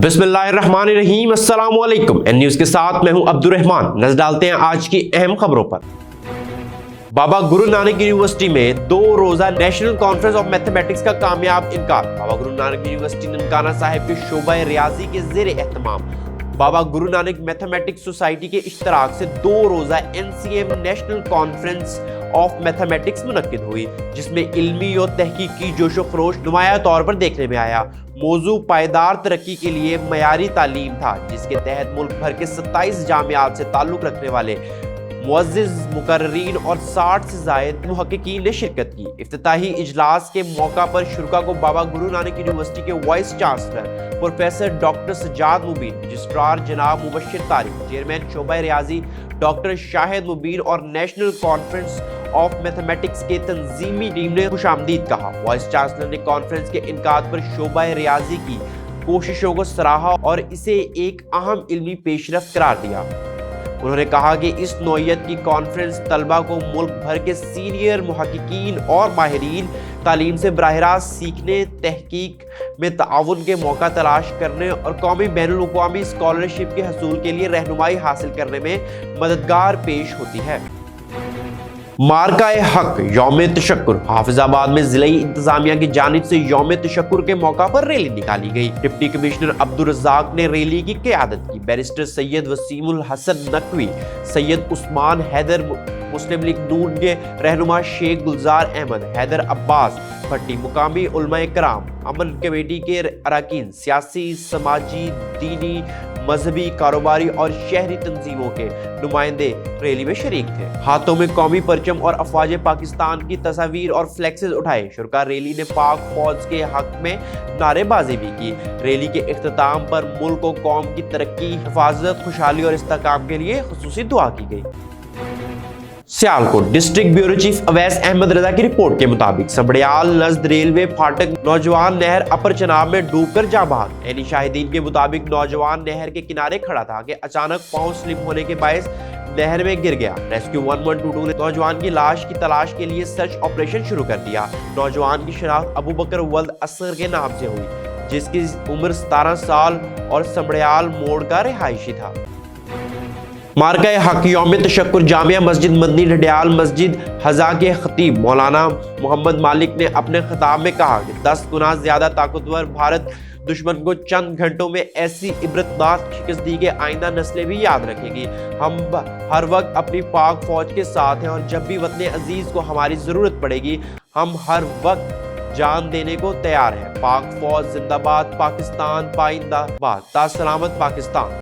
बिस्मिल्लाहिर्रहमानिर्रहीम, अस्सलाम वालेकुम। एन न्यूज़ के साथ मैं हूं अब्दुर्रहमान। नजर डालते हैं आज की अहम खबरों पर। बाबा गुरु नानक यूनिवर्सिटी में 2 रोजा नेशनल कॉन्फ्रेंस ऑफ मैथमेटिक्स का कामयाब इनकार। बाबा गुरु नानक यूनिवर्सिटी ननकाना साहिब के शोबा रियाजी के ज़ेर एहतमाम बाबा गुरु नानक मैथमेटिक्स सोसाइटी के इश्तराक से 2 रोजा NCM national conference of mathematics मुनक्किद हुई, जिसमें इल्मी और तहकीकी जोशो खरोश नुमाया तौर पर देखने में आया। मौजू पायदार तरक्की के लिए मयारी तालीम था, जिसके तहत मुल्क भर के 27 जामियात से ताल्लुक़ रखने वाले मुअज़्ज़िज़ मुकर्ररीन और 60 से ज़ायद मुहक्किकीन ने शिरकत की। इफ्तिताही इजलास के मौका पर शुरका को बाबा गुरु नानक यूनिवर्सिटी के vice chancellor professor doctor Sajjad Mubeen, registrar जनाब मुबश्शिर तारिक, चेयरमैन शोबा रियाजी डॉक्टर शाहिद मुबीन और नेशनल कॉन्फ्रेंस ऑफ मैथमेटिक्स के तंजीमी टीम ने खुशामदीद कहा। वाइस चांसलर ने कॉन्फ्रेंस के इनकाद पर शोबा रियाजी की कोशिशों को सराहा और इसे एक अहम इल्मी पेशरफ्त करार दिया। उन्होंने कहा कि इस नौइयत की कॉन्फ्रेंस तलबा को मुल्क भर के सीनियर मुहक्किकीन और माहिरीन तालीम से बराह रास्त सीखने, तहकीक में ताउन के मौका तलाश करने और कौमी बैनुल अक़वामी स्कॉलरशिप के हसूल के लिए रहनुमाई हासिल करने में मददगार पेश होती है। मार्का-ए हक यौम तशक्कुर। हाफिजाबाद में ज़िलाई इंतजामिया की जानिब से यौम तशक्कुर के मौका पर रैली निकाली गई। डिप्टी कमिश्नर अब्दुल रज़ाक ने रैली की क़यादत की। बैरिस्टर सैयद वसीमुल हसन नकवी, सैयद उस्मान हैदर, मुस्लिम लीग नून के रहनुमा शेख गुलजार अहमद, हैदर अब्बास भट्टी, मुकामी उलमाए कराम, अमन कमेटी के अरकान, सियासी, समाजी, दीनी, मजहबी, कारोबारी और शहरी तंजीमों के नुमाइंदे रैली में शरीक थे। हाथों में कौमी परचम और अफवाज पाकिस्तान की तस्वीर और फ्लेक्सेस उठाए। शुरका रैली ने पाक फौज के हक में नारेबाजी भी की। रैली के इख्तिताम पर मुल्क और कौम की तरक्की, हिफाजत, खुशहाली और इस्तेहकाम के लिए खुसूसी दुआ की गई। Sialkot district bureau chief Awais Ahmed Raza की रिपोर्ट के मुताबिक सबड़ियाल नज़द रेलवे फाटक नौजवान नहर अपर चनाब में डूबकर जाँ बहक। एनी शाहिदीन के मुताबिक नौजवान नहर के किनारे खड़ा था कि अचानक पांव स्लिप होने के बायस नहर में गिर गया। रेस्क्यू 1122 ने नौजवान की लाश की तलाश के लिए सर्च ऑपरेशन शुरू कर दिया। नौजवान की शनाख्त अबू बकर वल्द असगर के नाम से हुई, जिसकी उम्र 17 साल और सबड़ियाल मोड़ का रिहायशी था। मार्का-ए हक यौम तशक्कुर जामिया मस्जिद मदनी ढडियाल मस्जिद हज़ा के खतीब मौलाना मोहम्मद मालिक ने अपने खिताब में कहा कि 10 गुना ज्यादा ताकतवर भारत दुश्मन को चंद घंटों में ऐसी इबरतनाक शिकस्त दी कि आइंदा नस्लें भी याद रखेगी। हम हर वक्त अपनी पाक फौज के साथ हैं और जब भी वतन अजीज को हमारी जरूरत पड़ेगी हम हर वक्त जान देने को तैयार हैं। पाक फौज जिंदाबाद, पाकिस्तान पाइंदाबाद, तासलामत पाकिस्तान।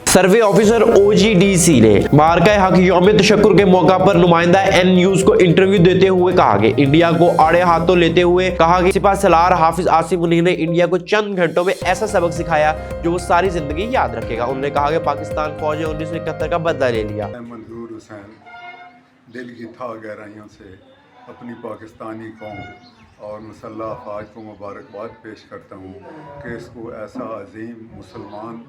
सर्वे ऑफिसर OGDC ने मार्का-ए हक यौम तशक्कुर के मौका पर नुमाइंदा N न्यूज़ को इंटरव्यू देते हुए कहा कि इंडिया को आड़े हाथों लेते हुए कहा कि सिपा सलार हाफिज आसिम मुनीर ने इंडिया को चंद घंटों में ऐसा सबक सिखाया जो वो सारी जिंदगी याद रखेगा। उन्होंने कहा कि पाकिस्तान फौज ने 1971 का बदला ले लिया। मंजूर हुसैन दिल की था गहराइयों से अपनी पाकिस्तानी कौम और मुसल्लह अफवाज को मुबारकबाद पेश करता हूँ कि इसको ऐसा अजीम मुसलमान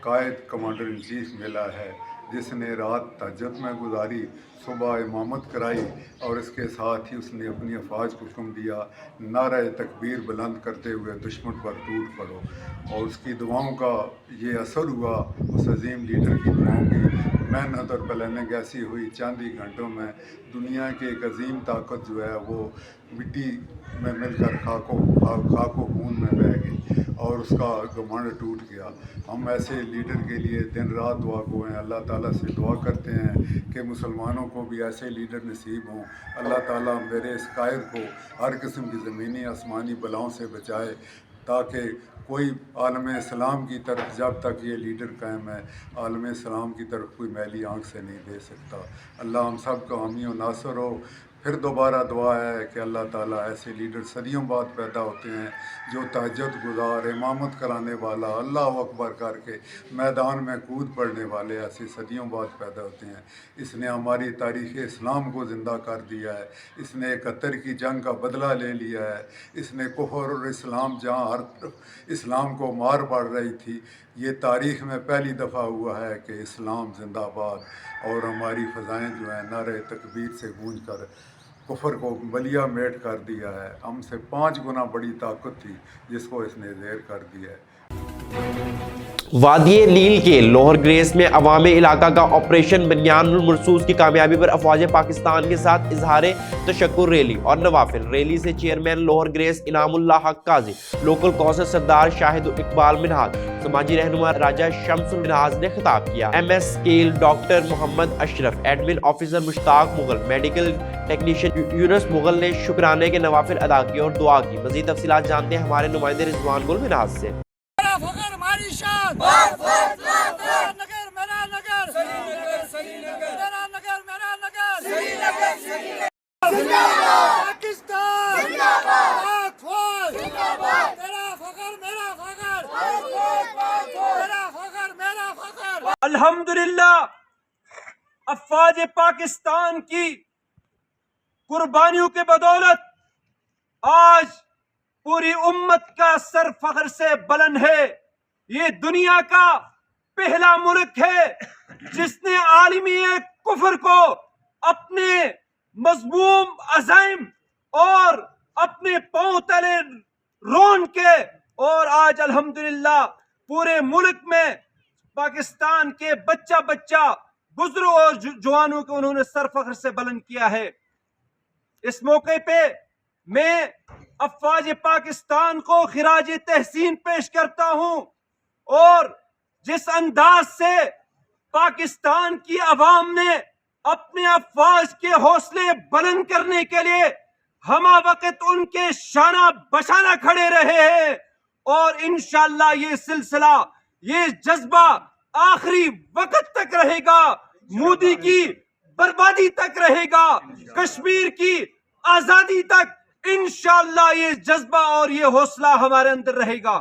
कायद कमांडर इन चीफ मिला है जिसने रात तहज्जुद में गुजारी, सुबह इमामत कराई और इसके साथ ही उसने अपनी अफवाज को हुक्म दिया नारा तकबीर बुलंद करते हुए दुश्मन पर टूट पड़ो। और उसकी दुआओं का ये असर हुआ, उस अजीम लीडर की दुआओं की मेहनत और प्लानिंग ऐसी हुई, चंद ही घंटों में दुनिया की एक अजीम ताकत जो है वो मिट्टी में मिलकर खाको खून में बह गई और उसका घमंड टूट गया। हम ऐसे लीडर के लिए दिन रात दुआ को हैं, अल्लाह ताला से दुआ करते हैं कि मुसलमानों को भी ऐसे लीडर नसीब हों। अल्लाह ताला मेरे इस कायर को हर किस्म की ज़मीनी आसमानी बलाओं से बचाए ताकि कोई आलम इस्लाम की तरफ, जब तक ये लीडर कायम है, आलम इस्लाम की तरफ कोई मैली आँख से नहीं दे सकता। अल्लाह हम सब का हामी और नासर हो। फिर दोबारा दुआ है कि अल्लाह ताला ऐसे लीडर सदियों बाद पैदा होते हैं जो तहज्जुद गुजार, इमामत कराने वाला, अल्लाह अकबर करके मैदान में कूद पड़ने वाले ऐसे सदियों बाद पैदा होते हैं। इसने हमारी तारीख़ इस्लाम को ज़िंदा कर दिया है। इसने 71 की जंग का बदला ले लिया है। इसने कुफर और इस्लाम जहाँ हर इस्लाम को मार पड़ रही थी, ये तारीख़ में पहली दफ़ा हुआ है कि इस्लाम ज़िंदाबाद और हमारी फ़ज़ाएँ जो हैं नारे तकबीर से गूंज कर कुफर को बलिया मेट कर दिया है। हमसे 5 गुना बड़ी ताकत थी जिसको इसने ज़ेर कर दिया है। وادی لیل کے لوہر گریس میں عوامی علاقہ کا آپریشن بنیان المرصوص کی کامیابی پر افواج پاکستان کے ساتھ اظہار تشکر ریلی اور نوافل۔ ریلی سے چیئرمین لوہر گریس انعام اللہ حق قاضی، لوکل کونسل سردار شاہد اقبال منہاج، سماجی رہنما راجہ شمس المنہاج نے خطاب کیا۔ ایم ایس اسکیل ڈاکٹر محمد اشرف، ایڈمن آفیسر مشتاق مغل، میڈیکل ٹیکنیشین یونس مغل نے شکرانے کے نوافل ادا کیے اور دعا کی۔ مزید تفصیلات جانتے ہیں ہمارے نمائندے رضوان گل منہاج سے۔ الحمدللہ افواج پاکستان کی قربانیوں کے بدولت آج پوری امت کا سر فخر سے بلند ہے۔ یہ دنیا کا پہلا ملک ہے جس نے عالمی کفر کو اپنے مذموم عزائم اور اپنے پاؤں تلے رون کے، اور آج الحمدللہ پورے ملک میں پاکستان کے بچہ بزرگ اور جوانوں کو انہوں نے سر فخر سے بلند کیا ہے۔ اس موقع پہ میں افواج پاکستان کو خراج تحسین پیش کرتا ہوں، اور جس انداز سے پاکستان کی عوام نے اپنے افواج کے حوصلے بلند کرنے کے لیے ہمہ وقت ان کے شانہ بشانہ کھڑے رہے ہیں، اور انشاءاللہ یہ سلسلہ، یہ جذبہ آخری وقت تک رہے گا، مودی کی بربادی تک رہے گا، کشمیر کی آزادی تک انشاءاللہ یہ جذبہ اور یہ حوصلہ ہمارے اندر رہے گا۔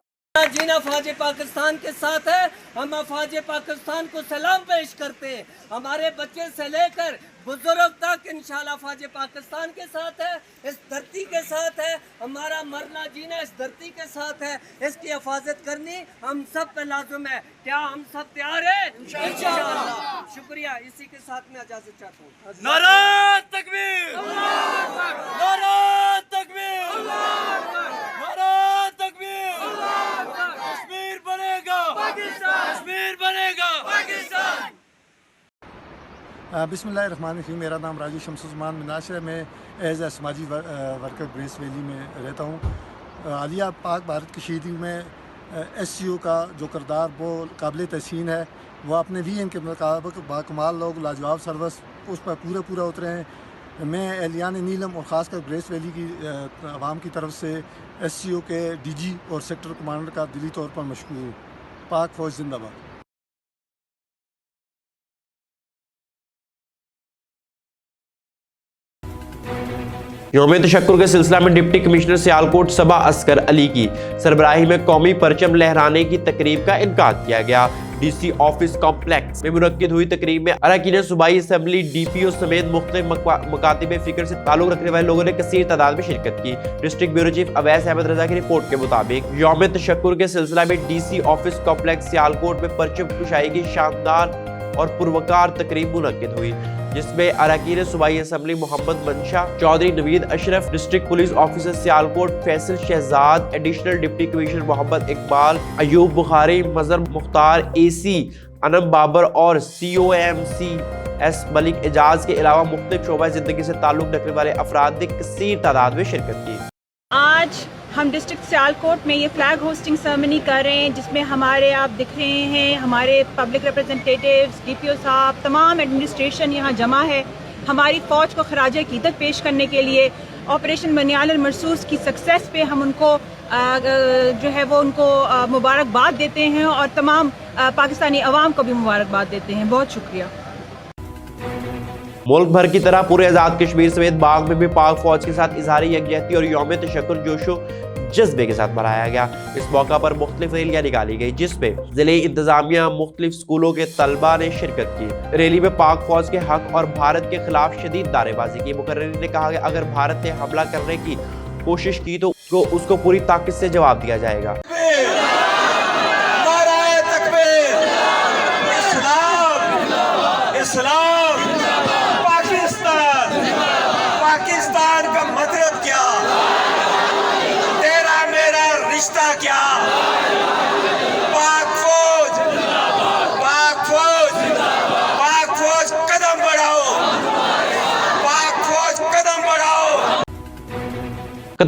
جین افواج پاکستان کے ساتھ ہے، ہم افواج پاکستان کو سلام پیش کرتے ہیں، ہمارے بچے سے لے کر بزرگ تک انشاءاللہ افواج پاکستان کے ساتھ ہے، اس دھرتی کے ساتھ ہے، ہمارا مرنا جینا اس دھرتی کے ساتھ ہے، اس کی حفاظت کرنی ہم سب پہ لازم ہے۔ کیا ہم سب تیار ہیں؟ انشاءاللہ۔ شکریہ، اسی کے ساتھ میں اجازت چاہتا ہوں۔ نعرہ تکبیر! نعرہ تکبیر! نعرہ تکبیر! کشمیر بنے گا، کشمیر بنے گا، پاکستان! بسم اللہ الرحمن الرحیم۔ میرا نام راجہ شمس الزمان منہاج ہے۔ میں ایز اے سماجی ورکر گریس ویلی میں رہتا ہوں۔ حالیہ پاک بھارت کشیدگی میں ایس سی او کا جو کردار وہ قابل تحسین ہے۔ وہ اپنے وی این کے مطابق باکمال لوگ، لاجواب سروس اس پر پورا اترے ہیں۔ میں اہلیان نیلم اور خاص کر گریس ویلی کی عوام کی طرف سے ایس سی او کے ڈی جی اور سیکٹر کمانڈر کا دلی طور پر مشکور ہوں۔ پاک فوج زندہ باد۔ یوم تشکر کے سلسلہ میں ڈپٹی کمشنر سیالکوٹ صبا عسکر علی کی سربراہی میں قومی پرچم لہرانے کی تقریب کا انعقاد کیا گیا۔ ڈی سی آفس کمپلیکس میں منعقد ہوئی تقریب میں اراکین صوبائی اسمبلی، ڈی پی او سمیت مختلف مکاتب فکر سے تعلق رکھنے والے لوگوں نے کثیر تعداد میں شرکت کی۔ District bureau chief Awais Ahmed Raza کی رپورٹ کے مطابق یوم تشکر کے سلسلہ میں D C office complex Sialkot میں پرچم کشائی کی شاندار اور پروکار تقریب منعقد ہوئی، جس میں اراکین صوبائی assembly Muhammad Mansha Chaudhry, Naveed Ashraf, district police officer Sialkot Faisal Shahzad, additional deputy commissioner Muhammad Iqbal, Ayub Bukhari, Mazhar Mukhtar, A C Anam Babar اور C O M C S ملک اعجاز کے علاوہ مختلف شعبہ زندگی سے تعلق رکھنے والے افراد نے کثیر تعداد میں شرکت کی۔ آج ہم ڈسٹرکٹ سیالکوٹ میں یہ فلیگ ہوسٹنگ سرمنی کر رہے ہیں، جس میں ہمارے آپ دکھ رہے ہیں ہمارے پبلک ریپرزنٹیٹیوز، ڈی پی او صاحب، تمام ایڈمنسٹریشن یہاں جمع ہے ہماری فوج کو خراج عقیدت پیش کرنے کے لیے۔ آپریشن بنیان المرصوص کی سکسیس پہ ہم ان کو مبارکباد دیتے ہیں، اور تمام پاکستانی عوام کو بھی مبارکباد دیتے ہیں۔ بہت شکریہ۔ ملک بھر کی طرح پورے آزاد کشمیر سمیت باغ میں بھی پاک فوج کے ساتھ اظہار یکجہتی اور یوم تشکر جوش و جذبے کے ساتھ منایا گیا۔ اس موقع پر مختلف ریلیاں نکالی گئی، جس میں ضلعی انتظامیہ، مختلف اسکولوں کے طلبہ نے شرکت کی۔ ریلی میں پاک فوج کے حق اور بھارت کے خلاف شدید نعرے بازی کی۔ مقررین نے کہا کہ اگر بھارت نے حملہ کرنے کی کوشش کی تو اس کو پوری طاقت سے جواب دیا جائے گا۔ پاکستان کا مطلب کیا؟ تیرا میرا رشتہ کیا؟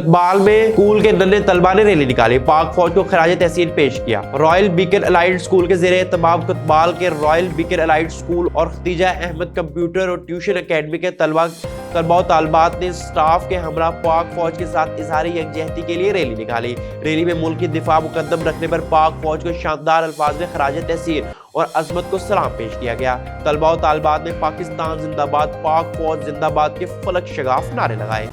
इकबाल में स्कूल के नन्हे तलबा ने रैली निकाली, पाक फौज को खराज तहसीन पेश किया। रॉयल बीकन अलाइड स्कूल के ज़ेरे तमाम इकबाल के रॉयल बीकन अलाइड स्कूल और खदीजा अहमद कंप्यूटर और ट्यूशन अकेडमी के तलबा और तालबात ने स्टाफ के हमरा पाक फौज के साथ इजहार यकजहती के लिए रैली निकाली। रैली में मुल्क की दिफा मुकद्दम रखने पर पाक फौज को शानदार अल्फाज में खराज तहसीन और अजमत को सलाम पेश किया गया। तलबा और तालबात ने पाकिस्तान जिंदाबाद, पाक फौज जिंदाबाद के फलक शगाफ नारे लगाए।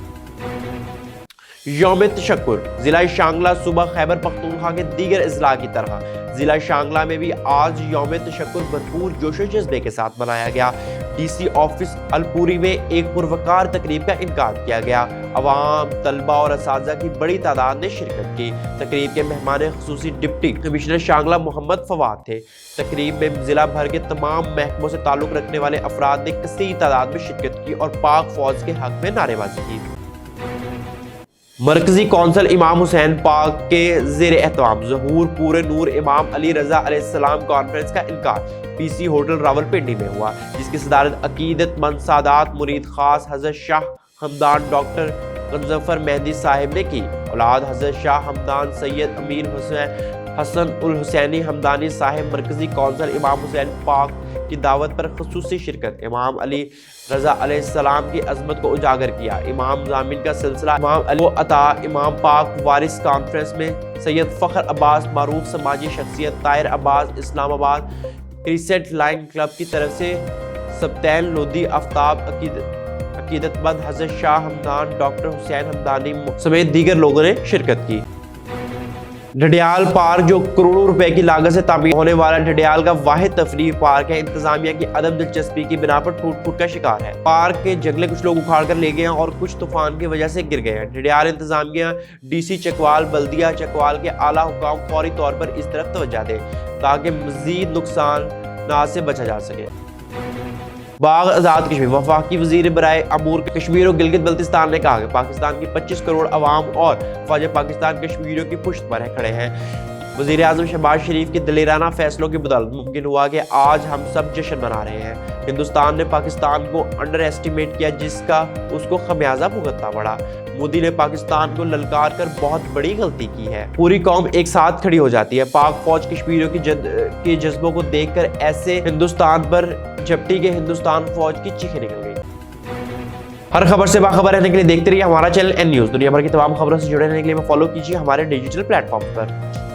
यौम तशक्कुर जिला शांगला सूबा खैबर पख्तूनख्वा के दीगर अजला की तरह जिला शांगला में भी आज यौम तशक्कुर भरपूर जोशो जज्बे के साथ मनाया गया। डीसी ऑफिस अलपुरी में एक पुरवकार तकरीब का इनकाद किया गया। अवाम, तलबा और असातिज़ा की बड़ी तादाद ने शिरकत की। तकरीब के मेहमान खुसूसी डिप्टी कमिश्नर शांगला मोहम्मद फवाद थे। तकरीब में जिला भर के तमाम महकमों से ताल्लुक रखने वाले अफराद ने कसीर तादाद में शिरकत की और पाक फौज के हक में नारेबाजी की। मरकजी कौंसल इमाम हुसैन पाक के ज़ेरे एहतमाम ज़हूर पूरे नूर इमाम अली रज़ा अलैहिस्सलाम कॉन्फ्रेंस का इनकार पीसी होटल रावलपिंडी में हुआ, जिसकी सदारत अकीदतमंद सादात मुरीद खास हज़रत शाह हमदान डॉक्टर गंजफर मेहदी साहिब ने की। औलाद हज़रत शाह हमदान सैयद अमीर हुसैन हसन उल हुसैनी हमदानी साहिब मरकजी कौंसल इमाम हुसैन पाक की दावत पर खुसूसी शिरकत, इमाम अली रज़ा अलैहिस्सलाम की अजमत को उजागर किया। इमाम ज़ामिन का सिलसिला इमाम अली अता इमाम पाक वारिस कॉन्फ्रेंस में सैयद फ़ख्र अब्बास मारूफ समाजी शख्सियत Tahir Abbas Islamabad crescent line club की तरफ से सब्तैन लोधी आफ्ताब अकीदतमंद हज़रत शाह हमदान डॉक्टर हुसैन हमदानी समेत दीगर लोगों ने शिरकत की। ढडियाल पार्क जो करोड़ों रुपए की लागत से तामीर होने वाला ढडियाल का वाहिद तफरीह पार्क है, इंतजामिया की अदम दिलचस्पी की बिना पर टूट फूट का शिकार है। पार्क के जंगले कुछ लोग उखाड़ कर ले गए हैं और कुछ तूफान की वजह से गिर गए हैं। ढडियाल इंतजामिया डीसी चकवाल बल्दिया चकवाल के आला हुकाम फौरी तौर पर इस तरफ तवज्जो दें ताकि मजीद नुकसान से बचा जा सके। बाग आज़ाद कश्मीर वफाकी वज़ीर बराए अमूर कश्मीर और गिलगित बल्तिस्तान ने कहा कि पाकिस्तान की 25 करोड़ अवाम और फौज पाकिस्तान कश्मीरियों की पुष्ट पर खड़े हैं। वज़ीर आज़म शहबाज शरीफ के दिलेराना फैसलों की बदौलत मुमकिन हुआ कि आज हम सब जश्न मना रहे हैं। हिंदुस्तान ने पाकिस्तान को अंडर एस्टिमेट किया, जिसका उसको खमियाजा भुगतना पड़ा। मोदी ने पाकिस्तान को ललकार कर बहुत बड़ी गलती की है। पूरी कौम एक साथ खड़ी हो जाती है। पाक फौज कश्मीरियों के जज्बों को देखकर ऐसे हिंदुस्तान पर झपटी के हिंदुस्तान फौज की चीखें निकल गई। हर खबर से बाखबर रहने के लिए देखते रहिए हमारा चैनल एन न्यूज़। दुनिया भर की तमाम खबरों से जुड़े रहने के लिए फॉलो कीजिए हमारे डिजिटल प्लेटफॉर्म पर।